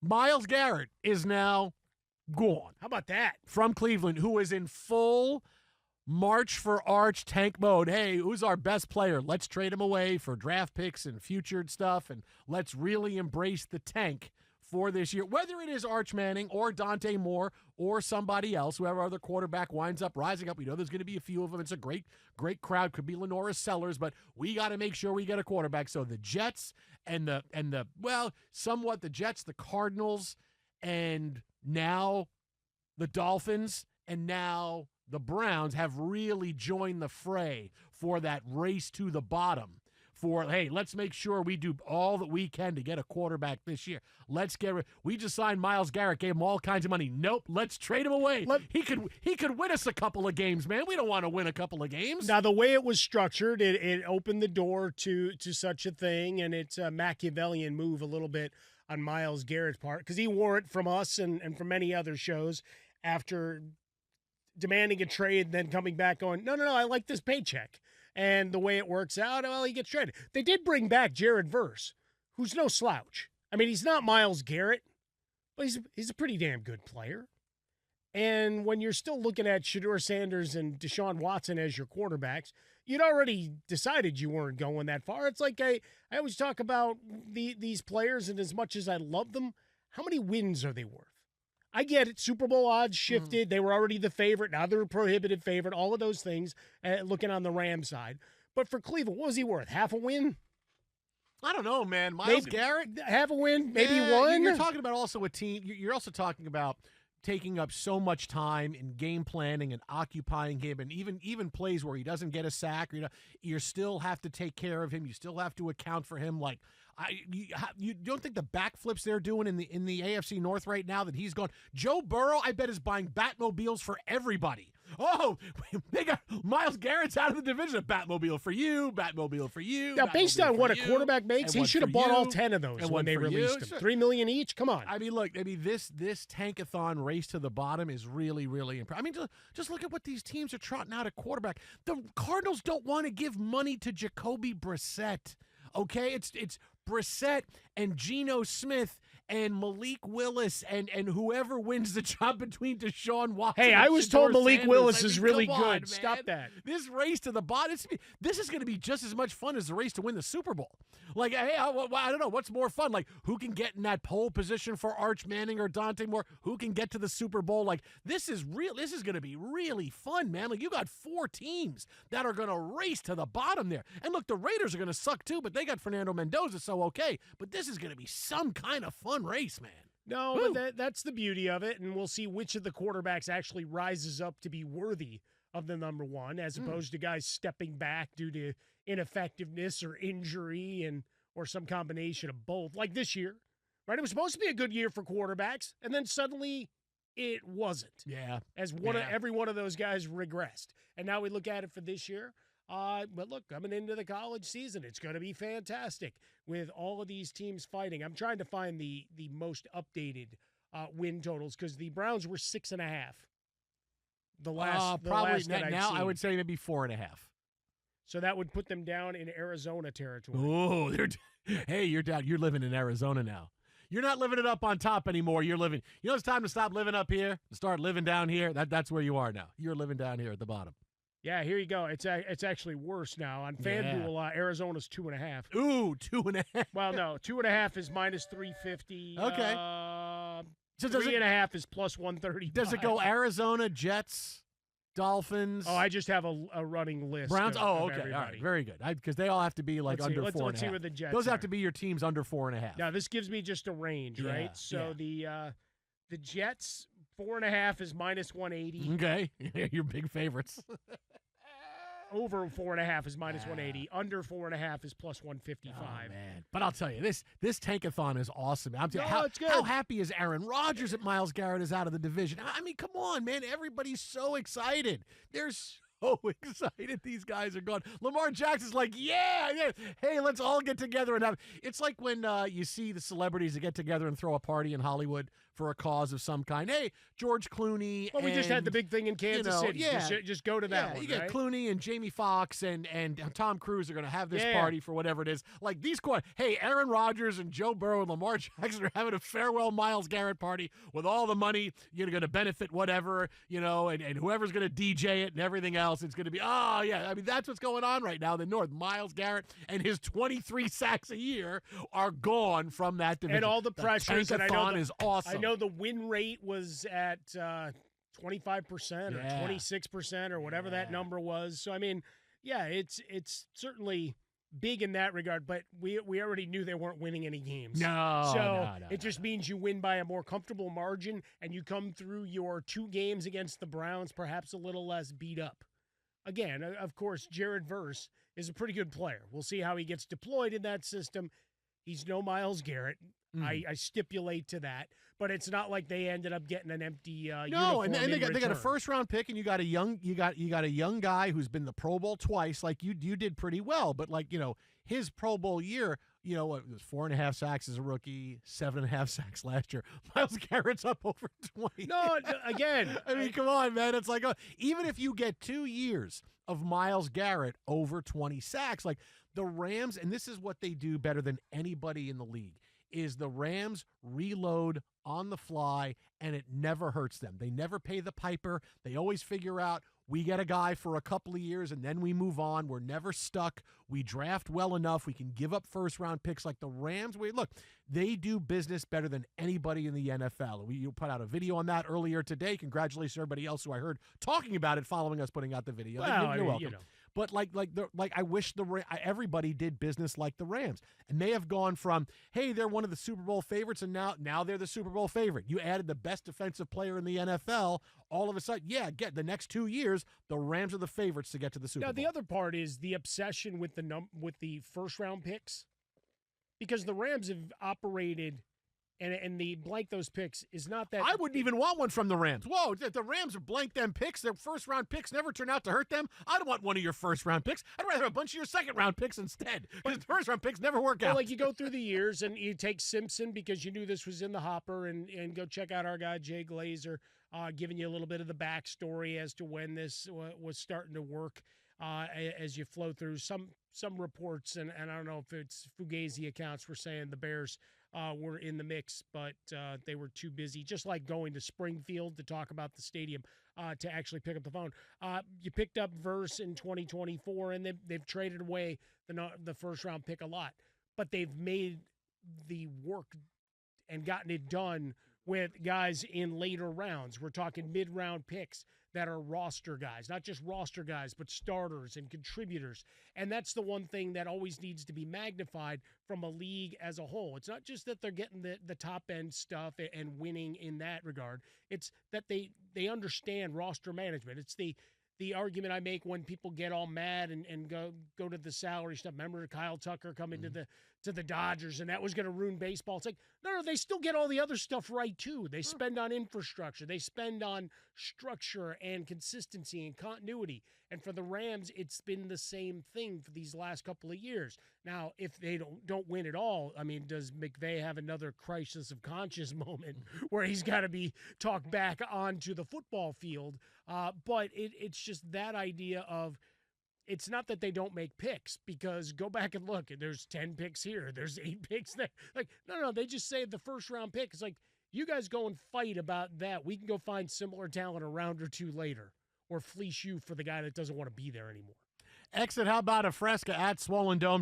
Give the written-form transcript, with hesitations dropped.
Myles Garrett is now gone. How about that? From Cleveland, who is in full March for Arch tank mode. Hey, who's our best player? Let's trade him away for draft picks and future stuff, and let's really embrace the tank for this year. Whether it is Arch Manning or Dante Moore or somebody else, whoever other quarterback winds up rising up, we know there's going to be a few of them. It's a great crowd. Could be Lenora Sellers, but we got to make sure we get a quarterback. So the Jets and the somewhat the Jets, the Cardinals, and now the Dolphins, and now the Browns have really joined the fray for that race to the bottom. Hey, let's make sure we do all that we can to get a quarterback this year. We just signed Myles Garrett, gave him all kinds of money. Nope, let's trade him away. He could win us a couple of games, man. We don't want to win a couple of games. Now, the way it was structured, it opened the door to such a thing, and it's a Machiavellian move a little bit on Myles Garrett's part, because he wore it from us and from many other shows after demanding a trade, then coming back going, no, I like this paycheck. And the way it works out, well, he gets traded. They did bring back Jared Verse, who's no slouch. I mean, he's not Myles Garrett, but he's a pretty damn good player. And when you're still looking at Shedeur Sanders and Deshaun Watson as your quarterbacks, you'd already decided you weren't going that far. It's like I always talk about these players, and as much as I love them, how many wins are they worth? I get it. Super Bowl odds shifted. They were already the favorite. Now they're a prohibitive favorite. All of those things, looking on the Rams side. But for Cleveland, what was he worth? Half a win? I don't know, man. Myles Garrett? Half a win? Maybe one? You're talking about also a team. You're also talking about taking up so much time in game planning and occupying him, and even plays where he doesn't get a sack. You still have to take care of him. You still have to account for him. Like, you don't think the backflips they're doing in the AFC North right now that he's gone? Joe Burrow, I bet, is buying Batmobiles for everybody. Oh, they got Myles Garrett's out of the division. A Batmobile for you, Batmobile for you. Now, based on what a quarterback makes, he should have bought all 10 of those when they released them. $3 million each? Come on. I mean, look, this tankathon race to the bottom is really, really impressive. I mean, just look at what these teams are trotting out at quarterback. The Cardinals don't want to give money to Jacoby Brissett. Okay, it's Brissett and Geno Smith and Malik Willis and whoever wins the job between Deshaun Watson. Hey, I was told Malik Willis is really come good. on, Stop that. This race to the bottom, this is going to be just as much fun as the race to win the Super Bowl. Like, hey, I don't know. What's more fun? Like, who can get in that pole position for Arch Manning or Dante Moore? Who can get to the Super Bowl? Like, this is real. This is going to be really fun, man. Like, you got 4 teams that are going to race to the bottom there. And look, the Raiders are going to suck too, but they got Fernando Mendoza, so okay. But this is going to be some kind of fun race, man. No, but that's the beauty of it, and we'll see which of the quarterbacks actually rises up to be worthy of the number one, as opposed to guys stepping back due to ineffectiveness or injury or some combination of both. Like this year, right? It was supposed to be a good year for quarterbacks, and then suddenly it wasn't. Yeah. Every one of those guys regressed. And now we look at it for this year. But look, coming into the college season, it's going to be fantastic with all of these teams fighting. I'm trying to find the most updated win totals because the Browns were 6.5. The last that I've now seen. I would say maybe 4.5. So that would put them down in Arizona territory. Oh, you're down. You're living in Arizona now. You're not living it up on top anymore. You're living. You know, it's time to stop living up here and start living down here. That's where you are now. You're living down here at the bottom. Yeah, here you go. It's actually worse now. On FanDuel, Arizona's 2.5. Ooh, 2.5. Well, no, 2.5 is minus 350. Okay. So 3.5 is plus 130. Does it go Arizona, Jets, Dolphins? Oh, I just have a running list. Browns. Of okay, everybody. all right, very good. Because they all have to be like under 4.5. Let's see where the Jets. Those are. have to be your teams under 4.5. Now this gives me just a range, right? So the Jets 4.5 is minus 180. Okay, your big favorites. Over 4.5 is minus 180. Under 4.5 is plus 155. Oh, man. But I'll tell you, this tankathon is awesome. It's good. How happy is Aaron Rodgers that Myles Garrett is out of the division? I mean, come on, man. Everybody's so excited. There's so excited these guys are gone. Lamar Jackson's like, yeah. Hey, let's all get together and have. It's like when you see the celebrities that get together and throw a party in Hollywood for a cause of some kind. Hey, George Clooney. Well, we just had the big thing in Kansas City. Yeah, just go to that one. You get right? Clooney and Jamie Foxx and Tom Cruise are going to have this party for whatever it is. Like these, hey, Aaron Rodgers and Joe Burrow and Lamar Jackson are having a farewell Myles Garrett party with all the money. You're going to benefit whatever, and whoever's going to DJ it and everything else. It's going to be, I mean, that's what's going on right now in the North. Myles Garrett and his 23 sacks a year are gone from that division. And all the pressures. And I know is awesome. I know the win rate was at 25% or 26% or whatever that number was. So, I mean, it's certainly big in that regard, but we already knew they weren't winning any games. No, it just means you win by a more comfortable margin, and you come through your 2 games against the Browns perhaps a little less beat up. Again, of course, Jared Verse is a pretty good player. We'll see how he gets deployed in that system. He's no Myles Garrett. I stipulate to that, but it's not like they ended up getting an empty uniform and they got return. a first round pick, and you got a young guy who's been the Pro Bowl twice. Like you did pretty well, but his Pro Bowl year, it was 4.5 sacks as a rookie, 7.5 sacks last year. Myles Garrett's up over 20. No, again, I mean, come on, man. It's like even if you get 2 years of Myles Garrett over 20 sacks, like the Rams, and this is what they do better than anybody in the league, is the Rams reload on the fly, and it never hurts them. They never pay the piper. They always figure out, we get a guy for a couple of years, and then we move on. We're never stuck. We draft well enough. We can give up first-round picks like the Rams. Look, they do business better than anybody in the NFL. You put out a video on that earlier today. Congratulations to everybody else who I heard talking about it following us putting out the video. Well, You're welcome. But I wish everybody did business like the Rams, and they have gone from, hey, they're one of the Super Bowl favorites, and now they're the Super Bowl favorite. You added the best defensive player in the NFL. All of a sudden, get the next 2 years, the Rams are the favorites to get to the Super Bowl. Now the other part is the obsession with the first round picks, because the Rams have operated. And the blank those picks is not that. I wouldn't even want one from the Rams. Whoa, the Rams are blank them picks. Their first-round picks never turn out to hurt them. I don't want one of your first-round picks. I'd rather have a bunch of your second-round picks instead, because first-round picks never work out. Like you go through the years, and you take Simpson because you knew this was in the hopper, and go check out our guy Jay Glazer, giving you a little bit of the backstory as to when this was starting to work as you flow through some reports, and I don't know if it's Fugazi accounts were saying the Bears were in the mix, but they were too busy, just like going to Springfield to talk about the stadium, to actually pick up the phone. You picked up Verse in 2024, and they've traded away the first-round pick a lot, but they've made the work and gotten it done with guys in later rounds. We're talking mid-round picks that are roster guys, not just roster guys, but starters and contributors. And that's the one thing that always needs to be magnified from a league as a whole. It's not just that they're getting the top-end stuff and winning in that regard. It's that they understand roster management. It's the argument I make when people get all mad and go to the salary stuff. Remember Kyle Tucker coming to the Dodgers, and that was going to ruin baseball. It's like, no, they still get all the other stuff right, too. They spend on infrastructure. They spend on structure and consistency and continuity. And for the Rams, it's been the same thing for these last couple of years. Now, if they don't win at all, I mean, does McVay have another crisis of conscience moment where he's got to be talked back onto the football field? But it's just that idea of, it's not that they don't make picks, because go back and look. There's 10 picks here. There's 8 picks there. Like, no, they just say the first-round pick. It's like, you guys go and fight about that. We can go find similar talent a round or two later, or fleece you for the guy that doesn't want to be there anymore. Exit, how about a Fresca at Swollen Dome?